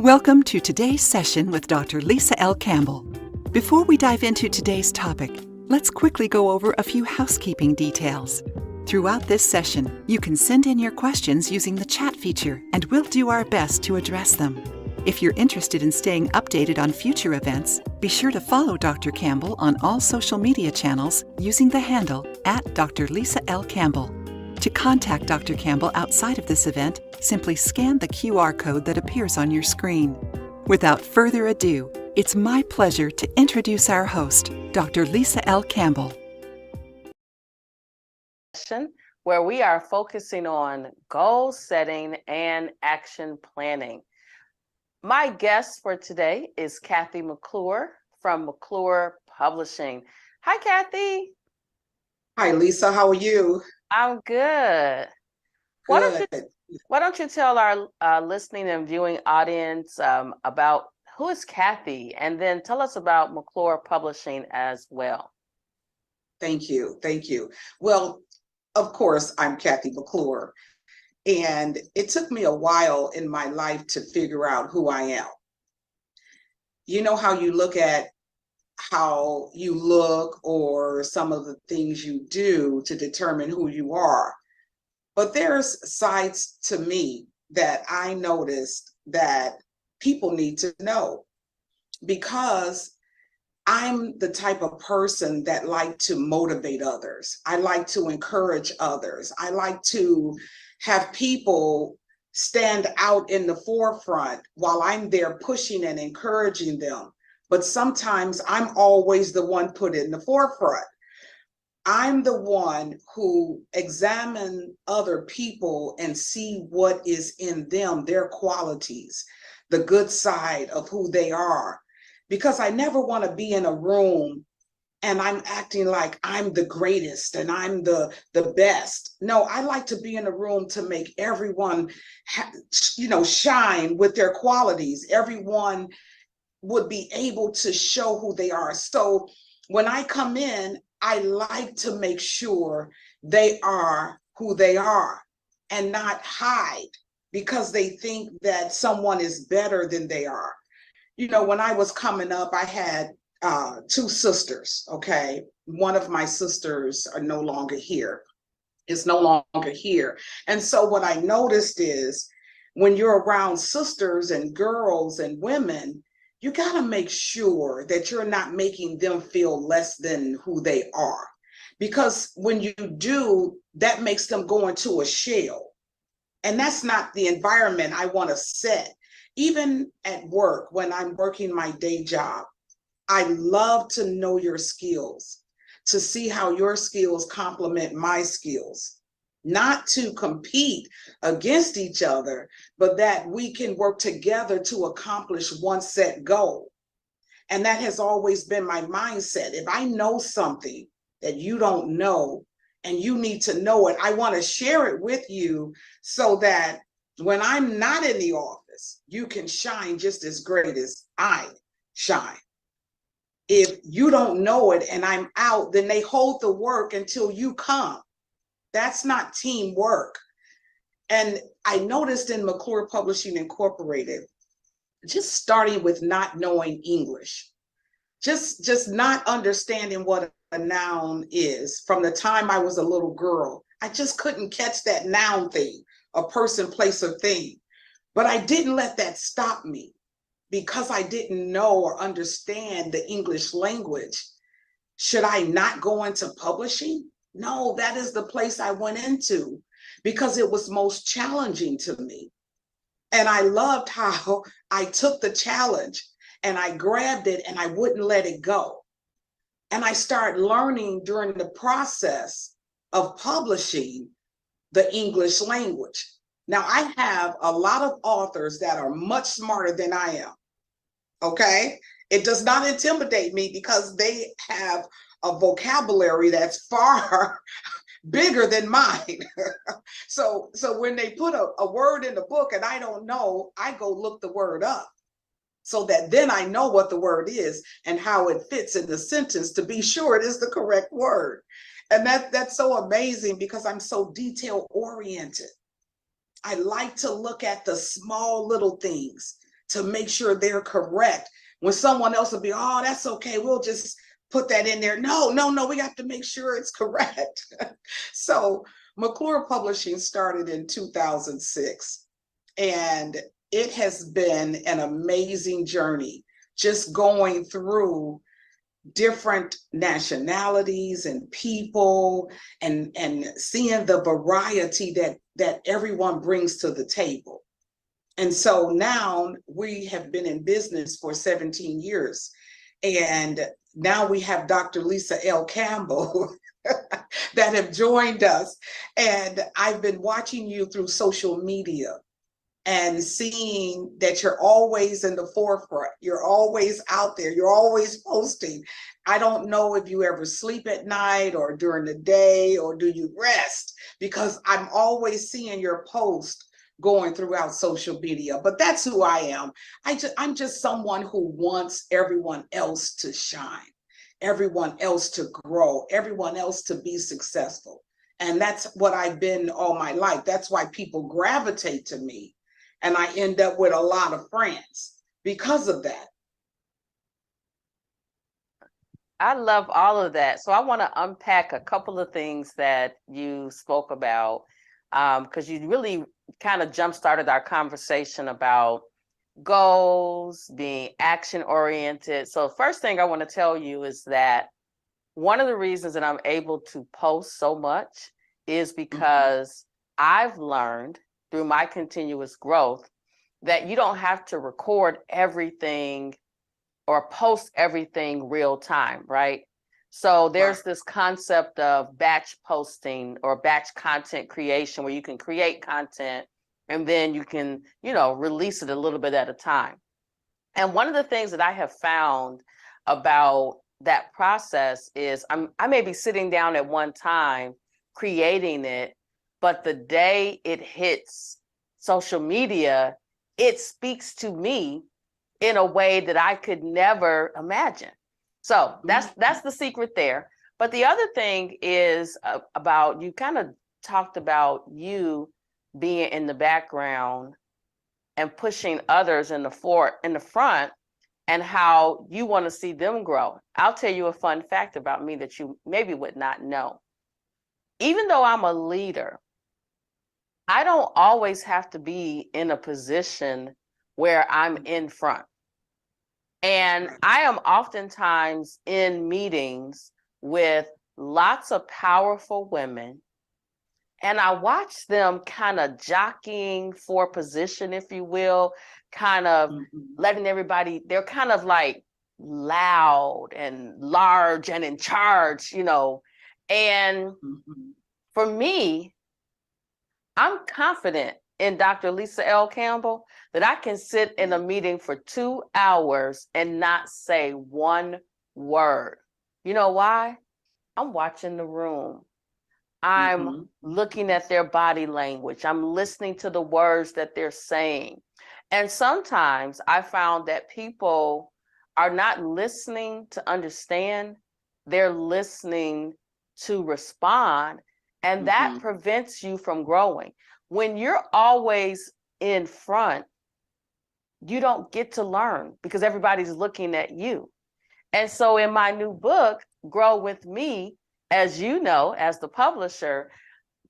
Welcome to today's session with Dr. Lisa L. Campbell. Before we dive into today's topic, let's quickly go over a few housekeeping details. Throughout this session, you can send in your questions using the chat feature, and we'll do our best to address them. If you're interested in staying updated on future events, be sure to follow Dr. Campbell on all social media channels using the handle @Dr. Lisa L. Campbell. To contact Dr. Campbell outside of this event, simply scan the QR code that appears on your screen. Without further ado, it's my pleasure to introduce our host, Dr. Lisa L. Campbell. Where we are focusing on goal setting and action planning. My guest for today is Kathy McClure from McClure Publishing. Hi, Kathy. Hi, Lisa. How are you? I'm good. Why don't you tell our listening and viewing audience about who is Kathy, and then tell us about McClure Publishing as well. Thank you. Well, of course, I'm Kathy McClure, and it took me a while in my life to figure out who I am. You know how you look at how you look or some of the things you do to determine who you are. But there's sides to me that I noticed that people need to know, because I'm the type of person that like to motivate others. I like to encourage others. I like to have people stand out in the forefront while I'm there pushing and encouraging them. But sometimes I'm always the one put in the forefront. I'm the one who examine other people and see what is in them, their qualities, the good side of who they are. Because I never want to be in a room and I'm acting like I'm the greatest and I'm the best. No, I like to be in a room to make everyone, shine with their qualities. Everyone would be able to show who they are. So when I come in, I like to make sure they are who they are and not hide because they think that someone is better than they are. You know, when I was coming up, I had two sisters, okay? One of my sisters are no longer here, is no longer here. And so what I noticed is when you're around sisters and girls and women, you got to make sure that you're not making them feel less than who they are. Because when you do, that makes them go into a shell. And that's not the environment I want to set. Even at work, when I'm working my day job, I love to know your skills, to see how your skills complement my skills. Not to compete against each other, but that we can work together to accomplish one set goal. And that has always been my mindset. If I know something that you don't know and you need to know it, I want to share it with you so that when I'm not in the office, you can shine just as great as I shine. If you don't know it and I'm out, then they hold the work until you come. That's not teamwork. And I noticed in McClure Publishing Incorporated, just starting with not knowing English, just not understanding what a noun is. From the time I was a little girl, I just couldn't catch that noun thing, a person, place, or thing. But I didn't let that stop me because I didn't know or understand the English language. Should I not go into publishing? No, that is the place I went into because it was most challenging to me. And I loved how I took the challenge and I grabbed it and I wouldn't let it go. And I started learning during the process of publishing the English language. Now, I have a lot of authors that are much smarter than I am, okay? It does not intimidate me because they have a vocabulary that's far bigger than mine. So when they put a word in the book and I don't know, I go look the word up so that then I know what the word is and how it fits in the sentence to be sure it is the correct word. And that's so amazing because I'm so detail oriented. I like to look at the small little things to make sure they're correct. When someone else will be, oh, that's okay, we'll just put that in there. No, we have to make sure it's correct. So McClure Publishing started in 2006, and it has been an amazing journey, just going through different nationalities and people, and seeing the variety that everyone brings to the table. And so now we have been in business for 17 years, and now we have Dr. Lisa L. Campbell that have joined us. And I've been watching you through social media and seeing that you're always in the forefront. You're always out there. You're always posting. I don't know if you ever sleep at night or during the day, or do you rest? Because I'm always seeing your post going throughout social media. But that's who I am. I'm just someone who wants everyone else to shine, everyone else to grow, everyone else to be successful. And that's what I've been all my life. That's why people gravitate to me. And I end up with a lot of friends because of that. I love all of that. So I want to unpack a couple of things that you spoke about, because you really kind of jump-started our conversation about goals, being action-oriented. So first thing I want to tell you is that one of the reasons that I'm able to post so much is because I've learned through my continuous growth that you don't have to record everything or post everything real time, right? So there's this concept of batch posting or batch content creation, where you can create content and then you can, release it a little bit at a time. And one of the things that I have found about that process is I may be sitting down at one time creating it, but the day it hits social media, it speaks to me in a way that I could never imagine. So that's the secret there. But the other thing is about, you kind of talked about you being in the background and pushing others in the front, and how you want to see them grow. I'll tell you a fun fact about me that you maybe would not know. Even though I'm a leader, I don't always have to be in a position where I'm in front. And I am oftentimes in meetings with lots of powerful women, and I watch them kind of jockeying for position, if you will, kind of letting everybody, they're kind of like loud and large and in charge, And for me, I'm confident in Dr. Lisa L. Campbell that I can sit in a meeting for 2 hours and not say one word. You know why? I'm watching the room. I'm looking at their body language. I'm listening to the words that they're saying. And sometimes I found that people are not listening to understand, they're listening to respond, and that prevents you from growing. When you're always in front, you don't get to learn because everybody's looking at you. And so in my new book, Grow With Me, as you know, as the publisher,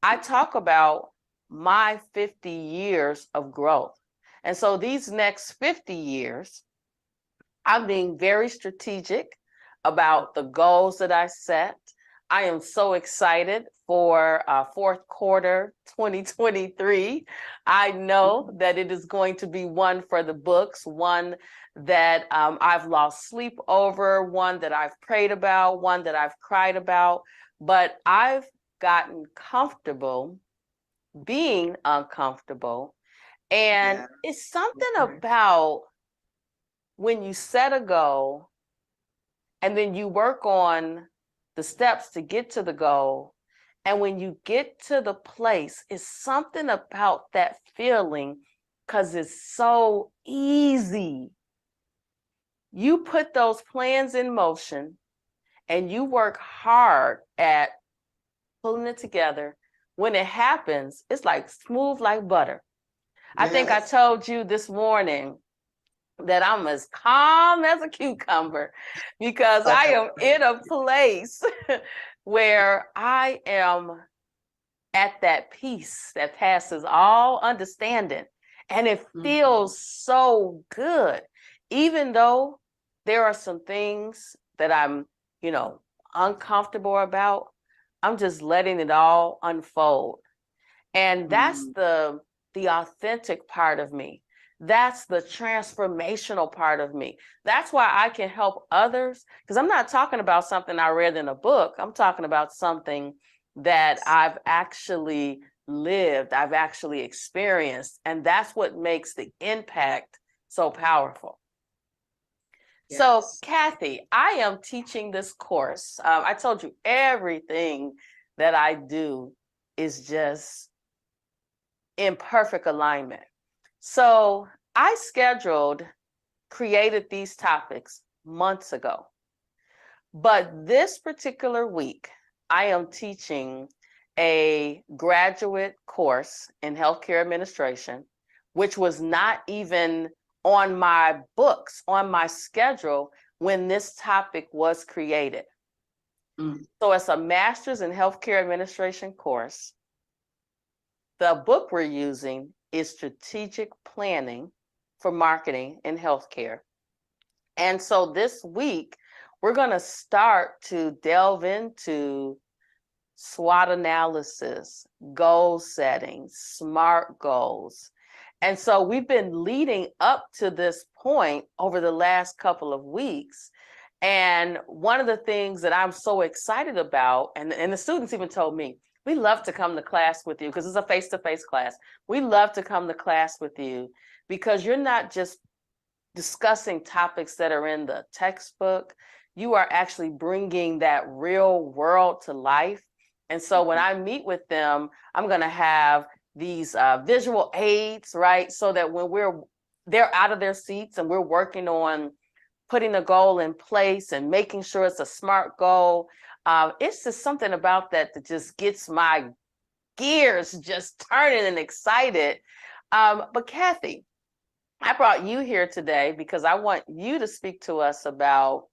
I talk about my 50 years of growth. And so these next 50 years, I'm being very strategic about the goals that I set. I am so excited for fourth quarter 2023. I know that it is going to be one for the books, one that I've lost sleep over, one that I've prayed about, one that I've cried about, but I've gotten comfortable being uncomfortable. And it's something about when you set a goal and then you work on the steps to get to the goal. And when you get to the place, it's something about that feeling, because it's so easy. You put those plans in motion and you work hard at pulling it together. When it happens, it's like smooth like butter. I think I told you this morning that I'm as calm as a cucumber because I am in a place where I am at that peace that passes all understanding. And it feels so good, even though there are some things that I'm, uncomfortable about. I'm just letting it all unfold. And that's the authentic part of me. That's the transformational part of me. That's why I can help others, because I'm not talking about something I read in a book. I'm talking about something that I've actually lived, I've actually experienced. And that's what makes the impact so powerful. Yes. So, Kathy, I am teaching this course. I told you everything that I do is just in perfect alignment. So I created these topics months ago. But this particular week, I am teaching a graduate course in healthcare administration, which was not even on my books, on my schedule when this topic was created. So it's a master's in healthcare administration course. The book we're using is Strategic Planning for Marketing in Healthcare. And so this week, we're going to start to delve into SWOT analysis, goal setting, SMART goals. And so we've been leading up to this point over the last couple of weeks. And one of the things that I'm so excited about, and the students even told me, we love to come to class with you because it's a face-to-face class. We love to come to class with you because you're not just discussing topics that are in the textbook. You are actually bringing that real world to life. And so when I meet with them, I'm going to have these visual aids, right? So that when they're out of their seats and we're working on putting a goal in place and making sure it's a SMART goal, it's just something about that just gets my gears just turning and excited. But Kathy, I brought you here today because I want you to speak to us about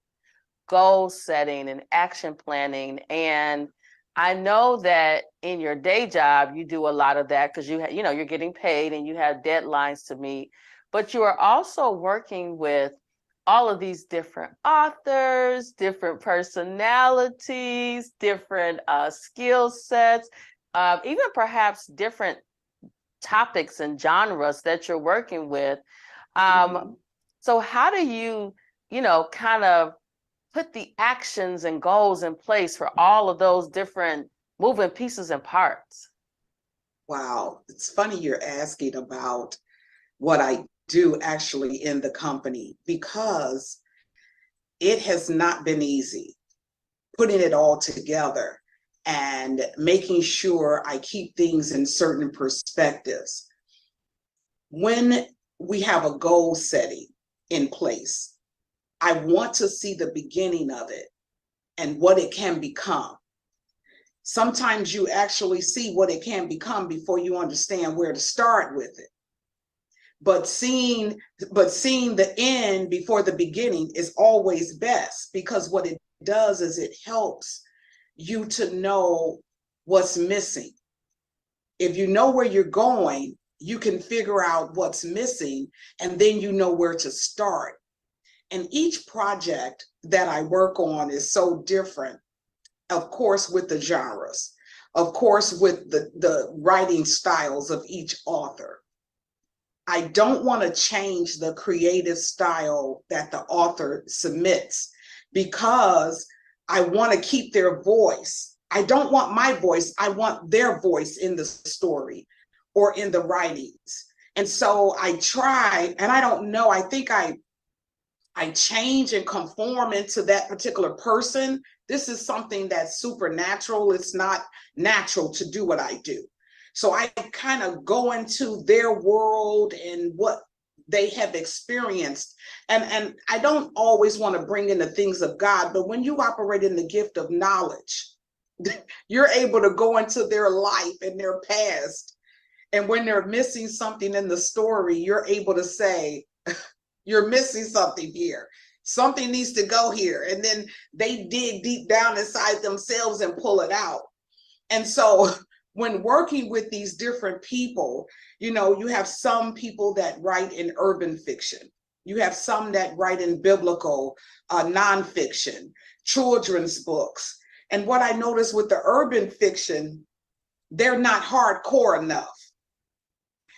goal setting and action planning. And I know that in your day job, you do a lot of that because you're getting paid and you have deadlines to meet, but you are also working with all of these different authors, different personalities, different skill sets, even perhaps different topics and genres that you're working with. So how do you, kind of put the actions and goals in place for all of those different moving pieces and parts? Wow, it's funny you're asking about what I do actually in the company, because it has not been easy putting it all together and making sure I keep things in certain perspectives. When we have a goal setting in place, I want to see the beginning of it and what it can become. Sometimes you actually see what it can become before you understand where to start with it. But seeing the end before the beginning is always best, because what it does is it helps you to know what's missing. If you know where you're going, you can figure out what's missing, and then you know where to start. And each project that I work on is so different, of course, with the genres, of course, with the writing styles of each author. I don't want to change the creative style that the author submits, because I want to keep their voice. I don't want my voice, I want their voice in the story or in the writings. And so I try, and I don't know, I think I change and conform into that particular person. This is something that's supernatural. It's not natural to do what I do. So I kind of go into their world and what they have experienced. And I don't always want to bring in the things of God, but when you operate in the gift of knowledge, you're able to go into their life and their past. And when they're missing something in the story, you're able to say, you're missing something here. Something needs to go here. And then they dig deep down inside themselves and pull it out. And so when working with these different people, you know, you have some people that write in urban fiction. You have some that write in biblical nonfiction, children's books. And what I noticed with the urban fiction, they're not hardcore enough.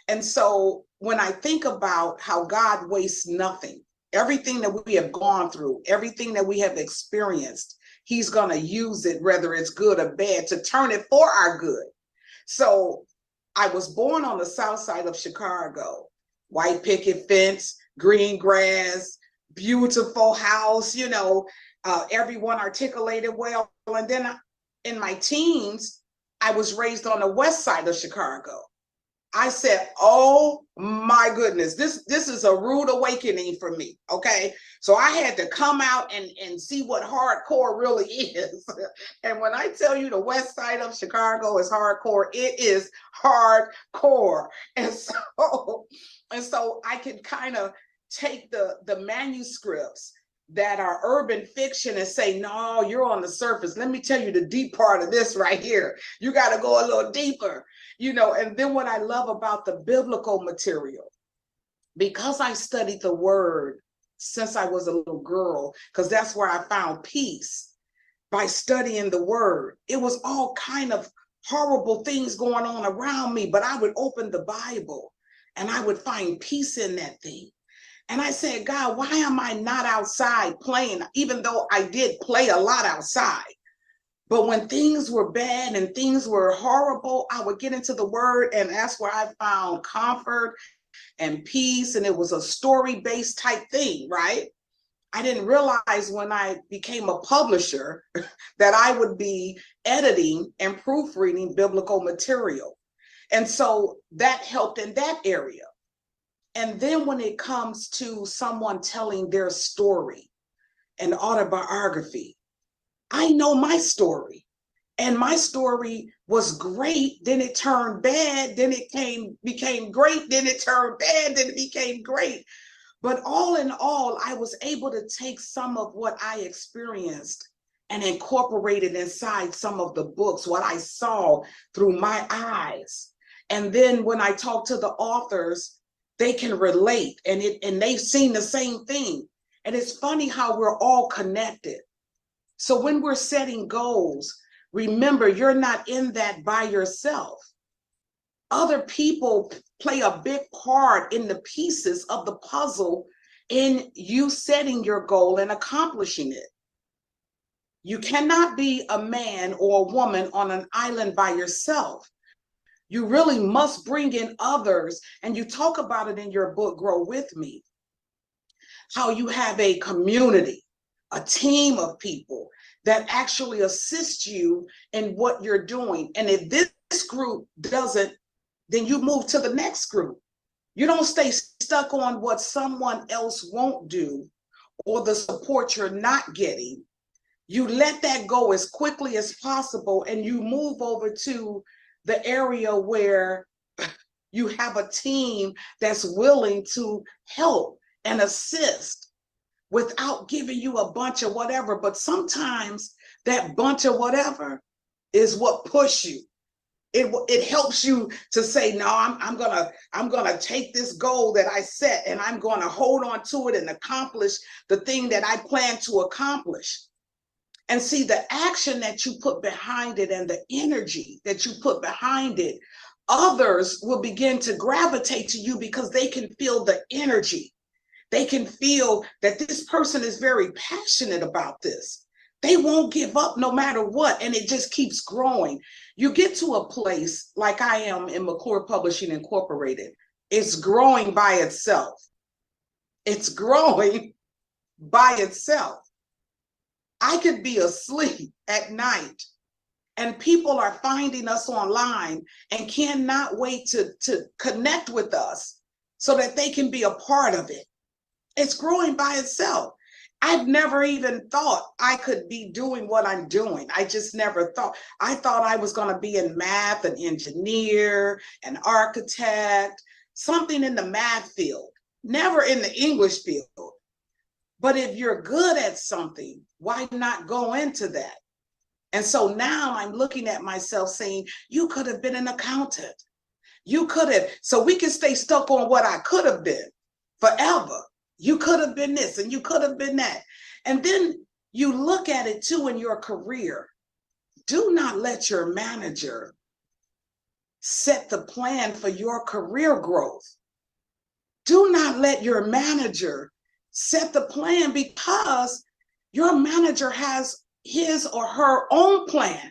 And so when I think about how God wastes nothing, everything that we have gone through, everything that we have experienced, he's going to use it, whether it's good or bad, to turn it for our good. So I was born on the south side of Chicago, white picket fence, green grass, beautiful house, you know, everyone articulated well. And then in my teens, I was raised on the west side of Chicago. I said, oh my goodness, this is a rude awakening for me, okay? So I had to come out and see what hardcore really is. And when I tell you the west side of Chicago is hardcore, it is hardcore. And so I can kind of take the manuscripts that are urban fiction and say, no, you're on the surface. Let me tell you the deep part of this right here. You got to go a little deeper, you know. And then what I love about the biblical material, because I studied the word since I was a little girl, because that's where I found peace, by studying the word. It was all kind of horrible things going on around me, but I would open the Bible and I would find peace in that thing. And I said, God, why am I not outside playing? Even though I did play a lot outside. But when things were bad and things were horrible, I would get into the word, and that's where I found comfort and peace. And it was a story-based type thing, right? I didn't realize when I became a publisher that I would be editing and proofreading biblical material. And so that helped in that area. And then when it comes to someone telling their story, an autobiography, I know my story. And my story was great, then it turned bad, then it became great, then it turned bad, then it became great. But all in all, I was able to take some of what I experienced and incorporate it inside some of the books, what I saw through my eyes. And then when I talk to the authors, they can relate, and they've seen the same thing. And it's funny how we're all connected. So when we're setting goals, remember, you're not in that by yourself. Other people play a big part in the pieces of the puzzle in you setting your goal and accomplishing it. You cannot be a man or a woman on an island by yourself. You really must bring in others. And you talk about it in your book, Grow With Me, how you have a community, a team of people that actually assist you in what you're doing. And if this group doesn't, then you move to the next group. You don't stay stuck on what someone else won't do or the support you're not getting. You let that go as quickly as possible, and you move over to the area where you have a team that's willing to help and assist without giving you a bunch of whatever. But sometimes that bunch of whatever is what push you. It helps you to say, no, I'm gonna take this goal that I set, and I'm gonna hold on to it and accomplish the thing that I plan to accomplish. And see, the action that you put behind it and the energy that you put behind it, others will begin to gravitate to you because they can feel the energy. They can feel that this person is very passionate about this. They won't give up no matter what, and it just keeps growing. You get to a place like I am in McClure Publishing Incorporated. It's growing by itself. It's growing by itself. I could be asleep at night and people are finding us online and cannot wait to connect with us so that they can be a part of it. It's growing by itself. I've never even thought I could be doing what I'm doing. I just never thought. I thought I was going to be in math, an engineer, an architect, something in the math field. never in the English field. But if you're good at something, why not go into that? And so now I'm looking at myself saying, you could have been an accountant. You could have, so we can stay stuck on what I could have been forever. You could have been this and you could have been that. And then you look at it too in your career. Do not let your manager set the plan for your career growth. Do not let your manager set the plan, because your manager has his or her own plan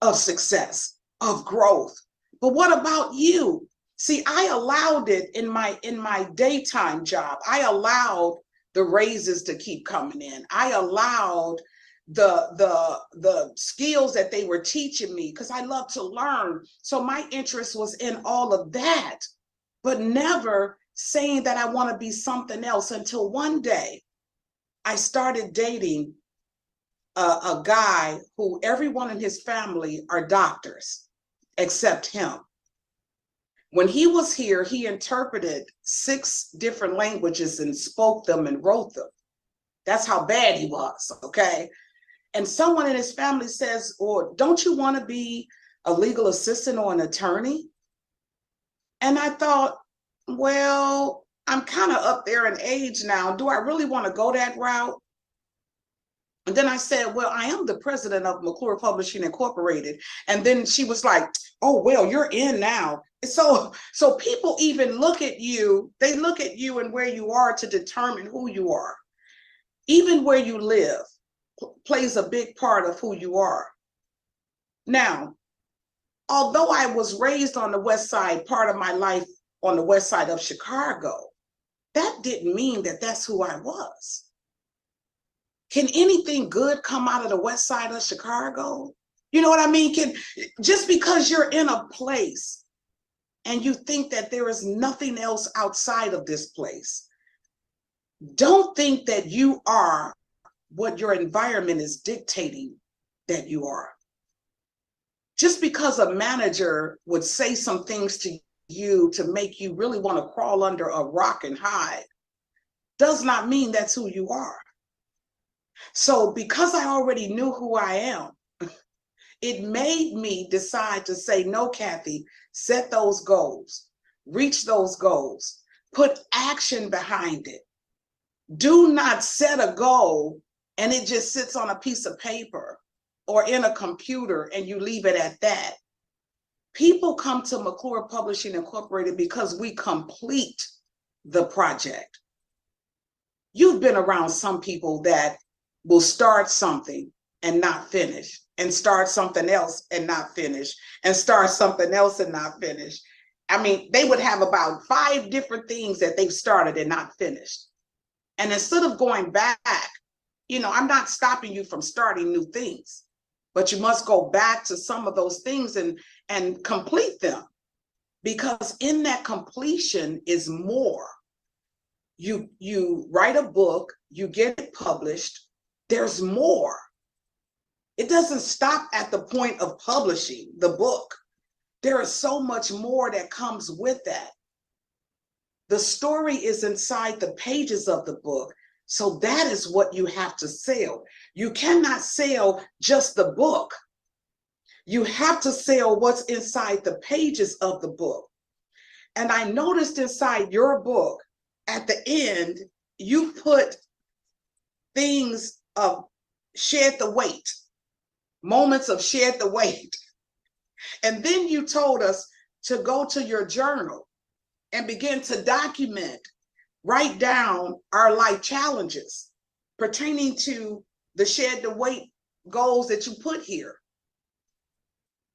of success, of growth. But what about you? See, I allowed it in my daytime job. I allowed the raises to keep coming in. I allowed the skills that they were teaching me, because I love to learn. So my interest was in all of that, but never saying that I want to be something else, until one day I started dating a guy who everyone in his family are doctors except him. When he was here, he interpreted 6 different languages and spoke them and wrote them. That's how bad he was, okay? And someone in his family says, "Or don't you want to be a legal assistant or an attorney?" And I thought, well, I'm kind of up there in age now. Do I really want to go that route? And then I said, well, I am the president of McClure Publishing Incorporated. And then she was like, oh, well, you're in now. So people even look at you, they look at you and where you are to determine who you are. Even where you live plays a big part of who you are. Now, although I was raised on the West Side, part of my life on the West Side of Chicago, that didn't mean that that's who I was. Can anything good come out of the West Side of Chicago? You know what I mean? Just because you're in a place and you think that there is nothing else outside of this place, don't think that you are what your environment is dictating that you are. Just because a manager would say some things to you to make you really want to crawl under a rock and hide does not mean that's who you are. So because I already knew who I am, it made me decide to say, no, Kathy, set those goals, reach those goals, put action behind it. Do not set a goal and it just sits on a piece of paper or in a computer and you leave it at that. People come to McClure Publishing Incorporated because we complete the project. You've been around some people that will start something and not finish, and start something else and not finish, and start something else and not finish. I mean, they would have about 5 different things that they've started and not finished. And instead of going back, you know, I'm not stopping you from starting new things, but you must go back to some of those things and complete them, because in that completion is more. You write a book, you get it published, there's more. It doesn't stop at the point of publishing the book. There is so much more that comes with that. The story is inside the pages of the book. So that is what you have to sell. You cannot sell just the book. You have to sell what's inside the pages of the book. And I noticed inside your book, at the end, you put things of shed the weight, moments of shed the weight. And then you told us to go to your journal and begin to document, write down our life challenges pertaining to the shed the weight goals that you put here.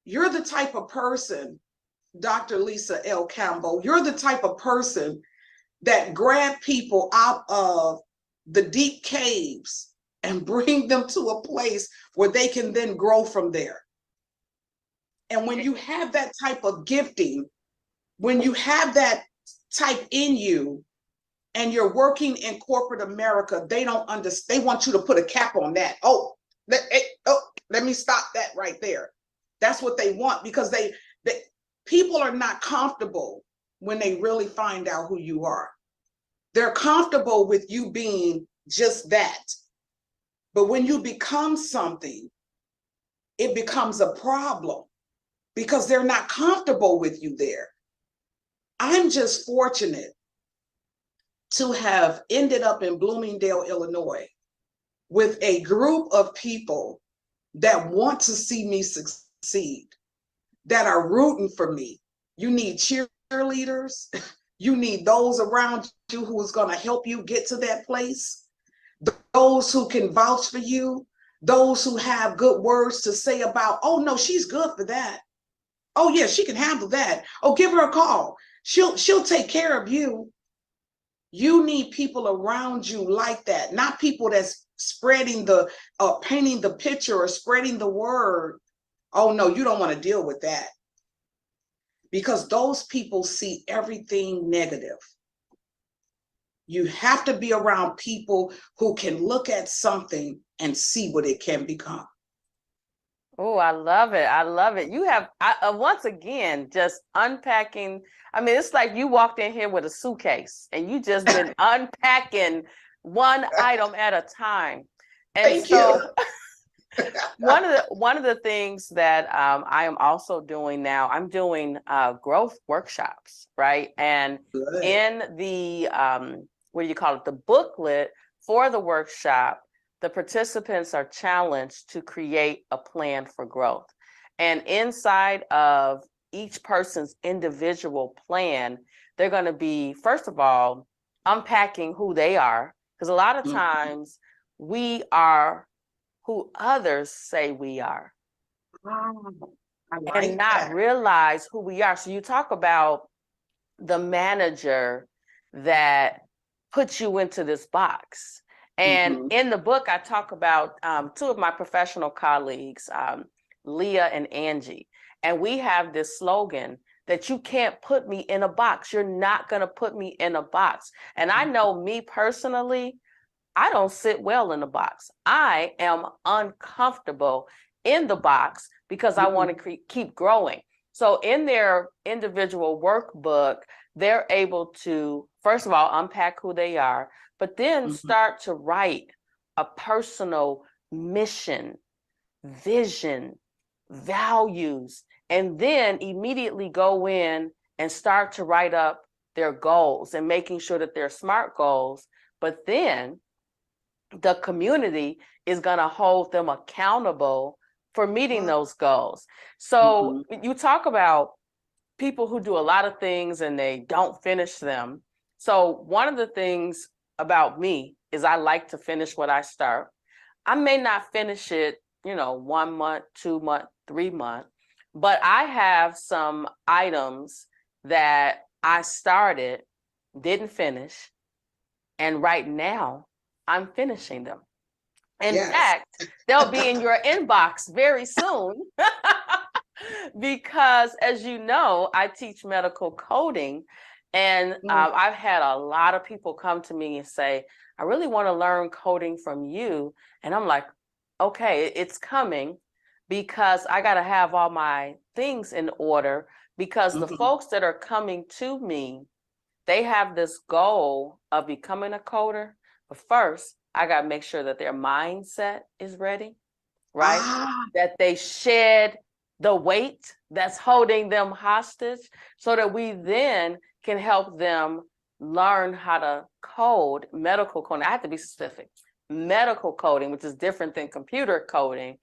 You're the type of person, Dr. Lisa L. Campbell, you're the type of person that grab people out of the deep caves and bring them to a place where they can then grow from there. And when you have that type of gifting, when you have that type in you, and you're working in corporate America, they don't understand. They want you to put a cap on that. Let me stop that right there. That's what they want, because people are not comfortable when they really find out who you are. They're comfortable with you being just that. But when you become something, it becomes a problem because they're not comfortable with you there. I'm just fortunate to have ended up in Bloomingdale, Illinois, with a group of people that want to see me succeed, that are rooting for me. You need cheerleaders. You need those around you who is going to help you get to that place. Those who can vouch for you, those who have good words to say about, oh no, she's good for that. Oh yeah, she can handle that. Oh, give her a call. She'll take care of you. You need people around you like that, not people that's spreading the, painting the picture or spreading the word. Oh no, you don't want to deal with that. Because those people see everything negative. You have to be around people who can look at something and see what it can become. Oh, I love it. I love it. You have, once again, just unpacking. I mean, it's like you walked in here with a suitcase and you just been unpacking one item at a time. And Thank so you. one of the things that I am also doing now, I'm doing growth workshops, right? And Good. in the what do you call it, the booklet for the workshop, the participants are challenged to create a plan for growth. And inside of each person's individual plan, they're going to be, first of all, unpacking who they are, because a lot of times we are who others say we are, I like and not that. realize who we are. So you talk about the manager that puts you into this box. And in the book, I talk about two of my professional colleagues, Leah and Angie. And we have this slogan that you can't put me in a box. You're not going to put me in a box. And I know me personally, I don't sit well in the box. I am uncomfortable in the box because I want to keep growing. So in their individual workbook, they're able to, first of all, unpack who they are, but then start to write a personal mission, vision, values, and then immediately go in and start to write up their goals and making sure that they're SMART goals. But then the community is going to hold them accountable for meeting those goals. So you talk about people who do a lot of things and they don't finish them. So one of the things about me is I like to finish what I start. I may not finish it, 1 month, 2 month, 3 month, but I have some items that I started, didn't finish, and right now I'm finishing them. In fact, they'll be in your inbox very soon because, as you know, I teach medical coding, and I've had a lot of people come to me and say, I really want to learn coding from you. And I'm like, okay, it's coming, because I got to have all my things in order, because the folks that are coming to me, they have this goal of becoming a coder. But first, I got to make sure that their mindset is ready, right? That they shed the weight that's holding them hostage, so that we then can help them learn how to code medical coding. I have to be specific. Medical coding, which is different than computer coding.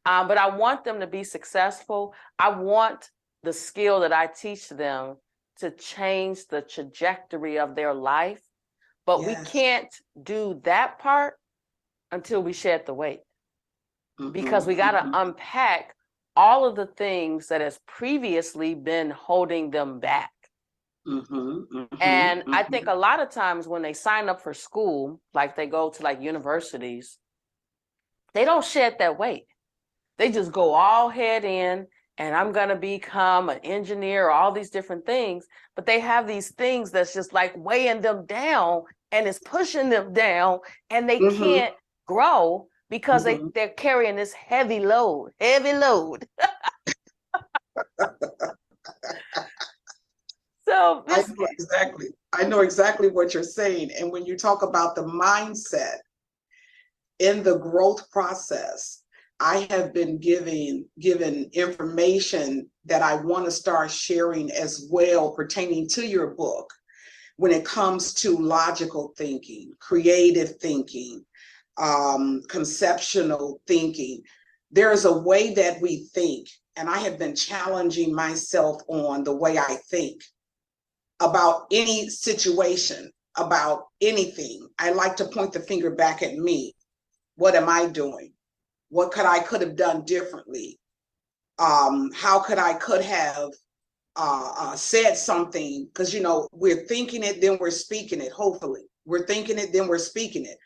But I want them to be successful. I want the skill that I teach them to change the trajectory of their life. But we can't do that part until we shed the weight, because we got to unpack all of the things that has previously been holding them back. And I think a lot of times when they sign up for school, like they go to like universities, they don't shed that weight. They just go all head in, and I'm going to become an engineer, or all these different things. But they have these things that's just like weighing them down, and it's pushing them down, and they can't grow because they're carrying this heavy load. So I know exactly. I know exactly what you're saying. And when you talk about the mindset in the growth process, I have been given information that I want to start sharing as well pertaining to your book when it comes to logical thinking, creative thinking, conceptual thinking. There is a way that we think, and I have been challenging myself on the way I think about any situation, about anything. I like to point the finger back at me. What am I doing? What could have done differently? How could have said something? Because we're thinking it, then we're speaking it. Hopefully, we're thinking it, then we're speaking it.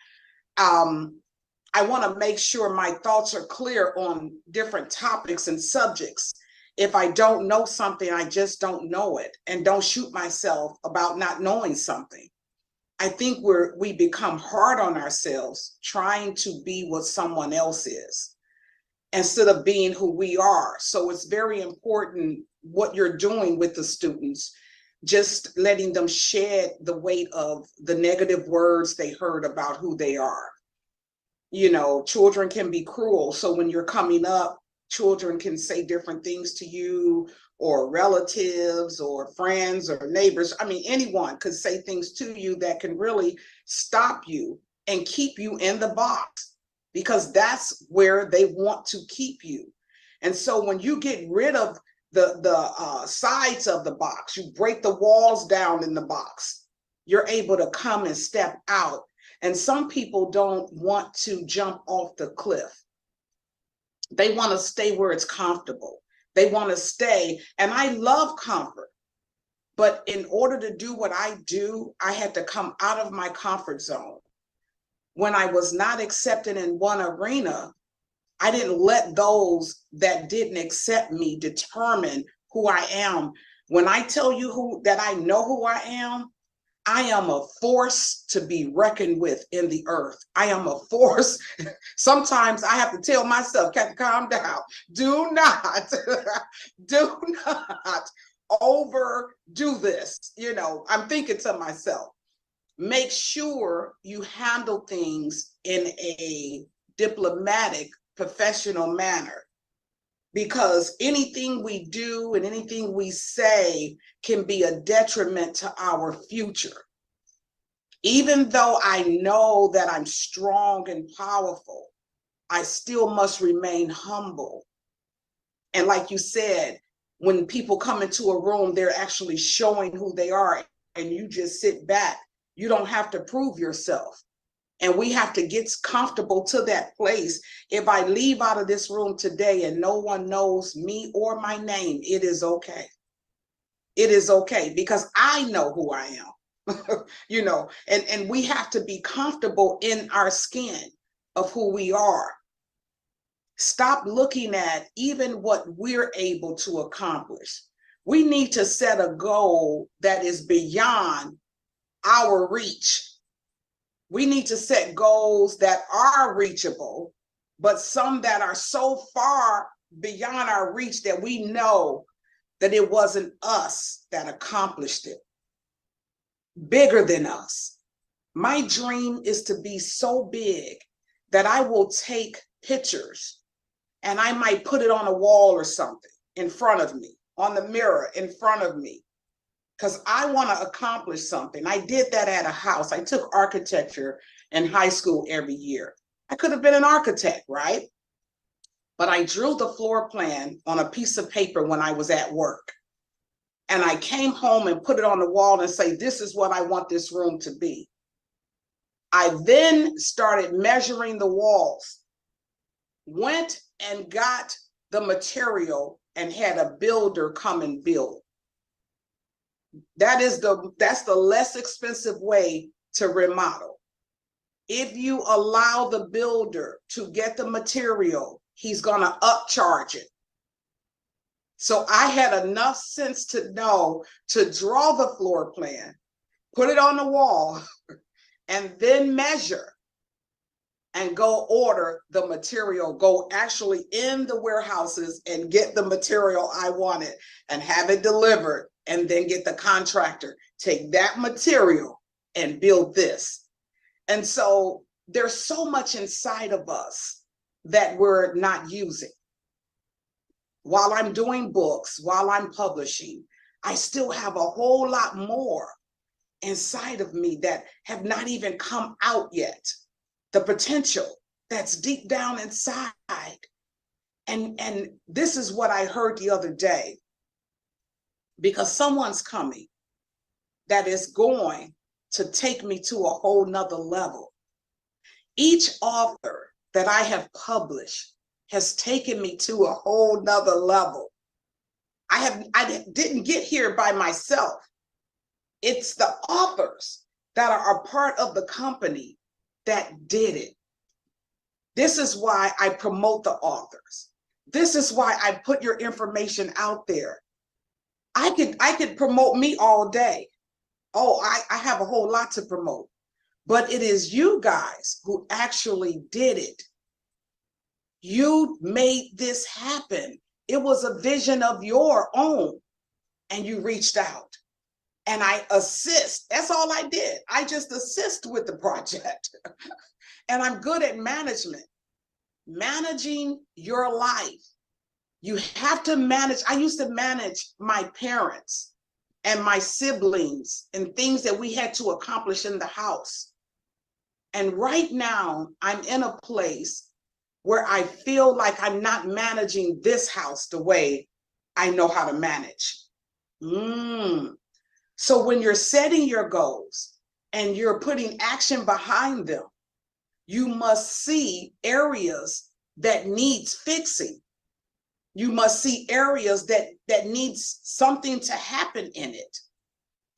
I want to make sure my thoughts are clear on different topics and subjects. If I don't know something, I just don't know it, and don't shoot myself about not knowing something. I think we become hard on ourselves trying to be what someone else is instead of being who we are. So it's very important what you're doing with the students, just letting them shed the weight of the negative words they heard about who they are. Children can be cruel. So when you're coming up, children can say different things to you, or relatives or friends or neighbors. I mean, anyone could say things to you that can really stop you and keep you in the box, because that's where they want to keep you. And so when you get rid of the sides of the box, you break the walls down in the box, you're able to come and step out. And some people don't want to jump off the cliff. They want to stay where it's comfortable. They want to stay. And I love comfort. But in order to do what I do, I had to come out of my comfort zone. When I was not accepted in one arena, I didn't let those that didn't accept me determine who I am. When I tell you that I know who I am a force to be reckoned with in the earth. I am a force. Sometimes I have to tell myself, Kathy, calm down. Do not overdo this. I'm thinking to myself, make sure you handle things in a diplomatic, professional manner, because anything we do and anything we say can be a detriment to our future. Even though I know that I'm strong and powerful, I still must remain humble. And like you said, when people come into a room, they're actually showing who they are, and you just sit back. You don't have to prove yourself. And we have to get comfortable to that place. If I leave out of this room today and no one knows me or my name, it is okay. It is okay, because I know who I am. And we have to be comfortable in our skin of who we are. Stop looking at even what we're able to accomplish. We need to set a goal that is beyond our reach. We need to set goals that are reachable, but some that are so far beyond our reach that we know that it wasn't us that accomplished it. Bigger than us. My dream is to be so big that I will take pictures and I might put it on a wall or something in front of me, on the mirror in front of me, because I want to accomplish something. I did that at a house. I took architecture in high school every year. I could have been an architect, right? But I drew the floor plan on a piece of paper when I was at work. And I came home and put it on the wall and say, this is what I want this room to be. I then started measuring the walls, went and got the material and had a builder come and build. That's the less expensive way to remodel. If you allow the builder to get the material, he's gonna upcharge it. So I had enough sense to know to draw the floor plan, put it on the wall, and then measure. and go order the material, go actually in the warehouses and get the material I wanted and have it delivered, and then get the contractor, take that material and build this. And so there's so much inside of us that we're not using. While I'm doing books, while I'm publishing, I still have a whole lot more inside of me that have not even come out yet. The potential that's deep down inside. And this is what I heard the other day, because someone's coming that is going to take me to a whole nother level. Each author that I have published has taken me to a whole nother level. I didn't get here by myself. It's the authors that are a part of the company that did it. This is why I promote the authors. This is why I put your information out there. I could promote me all day. Oh, I have a whole lot to promote, but it is you guys who actually did it. You made this happen. It was a vision of your own, and you reached out. And I assist. That's all I did. I just assist with the project. And I'm good at management. Managing your life. You have to manage. I used to manage my parents and my siblings and things that we had to accomplish in the house. And right now, I'm in a place where I feel like I'm not managing this house the way I know how to manage. So when you're setting your goals and you're putting action behind them, you must see areas that needs fixing. You must see areas that needs something to happen in it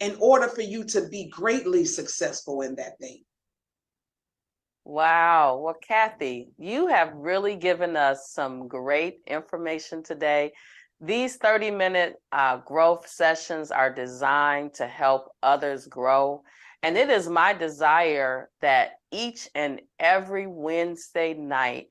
in order for you to be greatly successful in that thing. Wow. Well, Kathy, you have really given us some great information today. These 30-minute growth sessions are designed to help others grow. And it is my desire that each and every Wednesday night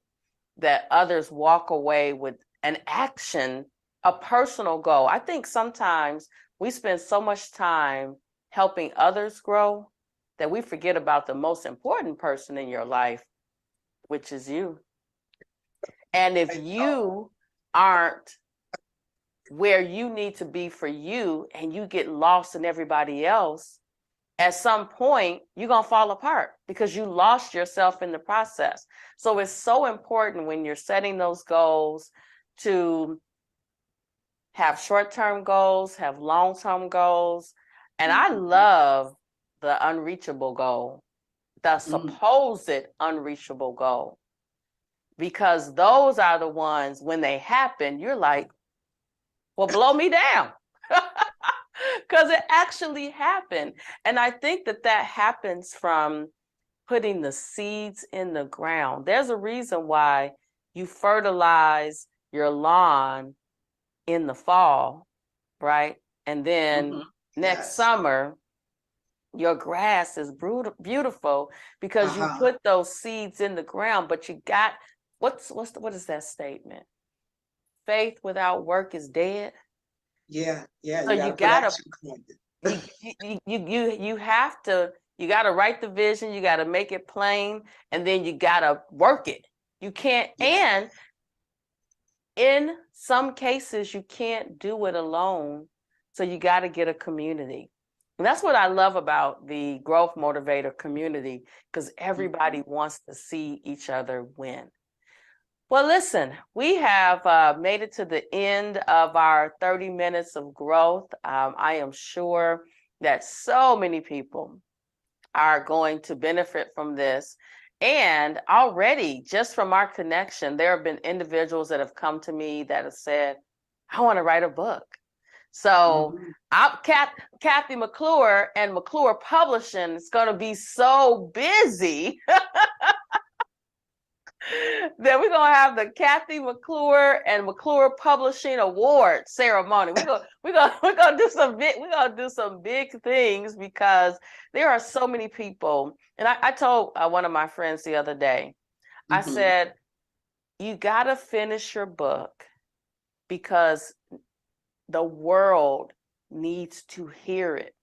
that others walk away with an action, a personal goal. I think sometimes we spend so much time helping others grow that we forget about the most important person in your life, which is you. And if you aren't where you need to be for you and you get lost in everybody else, at some point, you're going to fall apart because you lost yourself in the process. So it's so important when you're setting those goals to have short-term goals, have long-term goals. And I love the unreachable goal, the supposed unreachable goal, because those are the ones when they happen, you're like, well, blow me down. Because it actually happened. And I think that happens from putting the seeds in the ground. There's a reason why you fertilize your lawn in the fall, right? And then next summer, your grass is beautiful because you put those seeds in the ground, but you got, what is that statement? Faith without work is dead. Yeah. So you gotta you gotta write the vision, you gotta make it plain, and then you gotta work it. You can't, and in some cases you can't do it alone. So you gotta get a community. And that's what I love about the Growth Motivator community, because everybody wants to see each other win. Well, listen, we have made it to the end of our 30 minutes of growth. I am sure that so many people are going to benefit from this. And already, just from our connection, there have been individuals that have come to me that have said, I want to write a book. So Kathy McClure and McClure Publishing is going to be so busy that we're gonna have the Kathy McClure and McClure Publishing Award ceremony. We're gonna do some big things, because there are so many people. And I told one of my friends the other day, I Mhm. said, you got to finish your book because the world needs to hear it.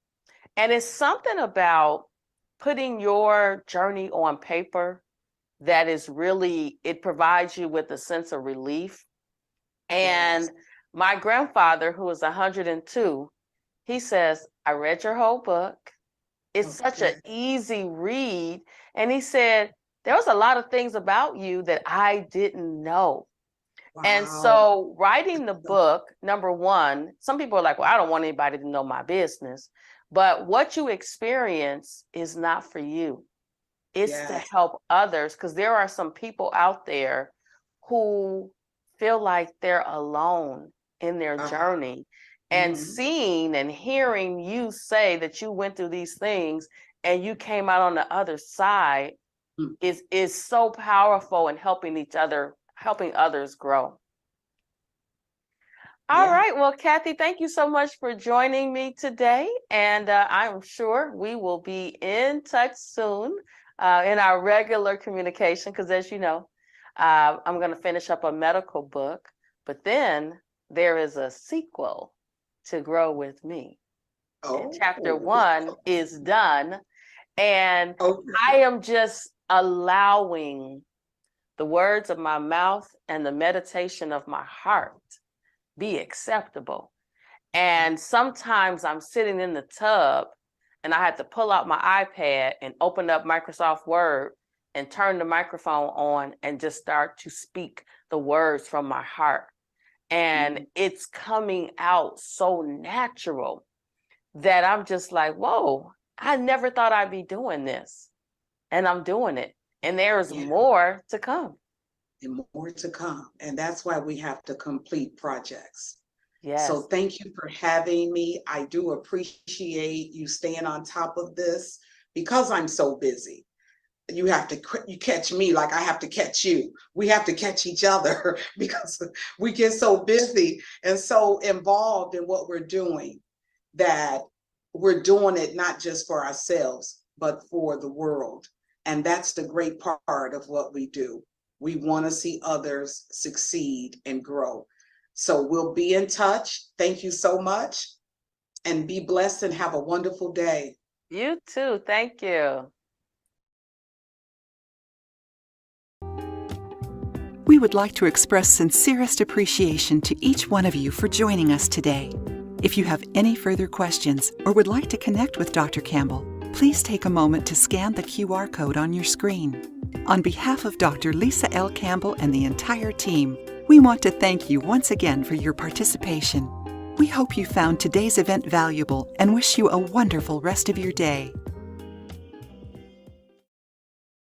And it's something about putting your journey on paper that is really, it provides you with a sense of relief. And Yes. my grandfather, who was 102, he says, I read your whole book. It's such an Okay. easy read. And he said, there was a lot of things about you that I didn't know. And Wow. so writing the book, number one, some people are like, well, I don't want anybody to know my business. But what you experience is not for you. It's to Yes. help others, because there are some people out there who feel like they're alone in their Uh-huh. journey. And Mhm. seeing and hearing you say that you went through these things and you came out on the other side Mm. is so powerful in helping others grow. All Yeah. right. Well, Kathy, thank you so much for joining me today. And I'm sure we will be in touch soon in our regular communication, because as you know, I'm going to finish up a medical book, but then there is a sequel to Grow With Me. And chapter Oh. 1 is done. And I Okay. am just allowing the words of my mouth and the meditation of my heart be acceptable. And sometimes I'm sitting in the tub and I had to pull out my iPad and open up Microsoft Word and turn the microphone on and just start to speak the words from my heart. And Mhm. it's coming out so natural that I'm just like, whoa, I never thought I'd be doing this. And I'm doing it. And there's Yeah. more to come. And more to come. And that's why we have to complete projects. So Yes. thank you for having me. I do appreciate you staying on top of this because I'm so busy. You have to you catch me like I have to catch you. We have to catch each other because we get so busy and so involved in what we're doing that we're doing it not just for ourselves, but for the world. And that's the great part of what we do. We want to see others succeed and grow. So we'll be in touch. Thank you so much and be blessed and have a wonderful day. You too. Thank you. We would like to express sincerest appreciation to each one of you for joining us today. If you have any further questions or would like to connect with Dr. Campbell, please take a moment to scan the QR code on your screen. On behalf of Dr. Lisa L. Campbell and the entire team, we want to thank you once again for your participation. We hope you found today's event valuable and wish you a wonderful rest of your day.